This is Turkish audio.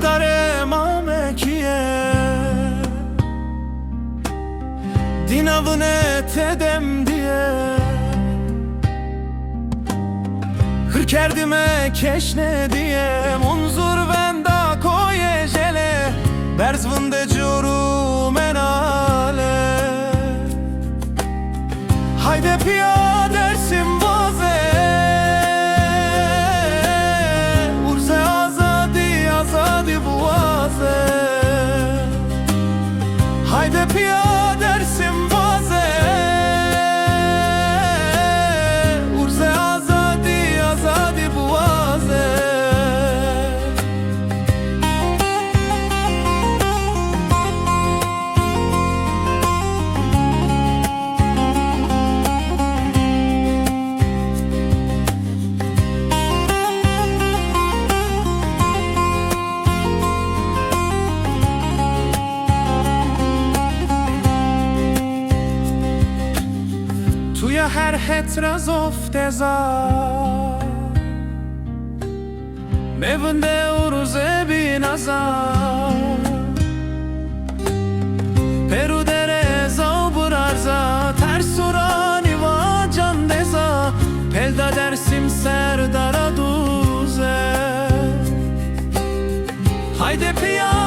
dare mamekiye dinavune tedem diye hırkerdime keşne diye munzur venda koye jele berzvınde curu menale hayde piya dersim vaze urze azadi azadi buvaze hayde piya dersim vaze urze azadi azadi buvaze توی هر حترز افتزا مونده اروزه بی نزا پرو درزا و برارزا ترسورانی و جان دزا پلدا درسیم سر دارا دوزه hayde piya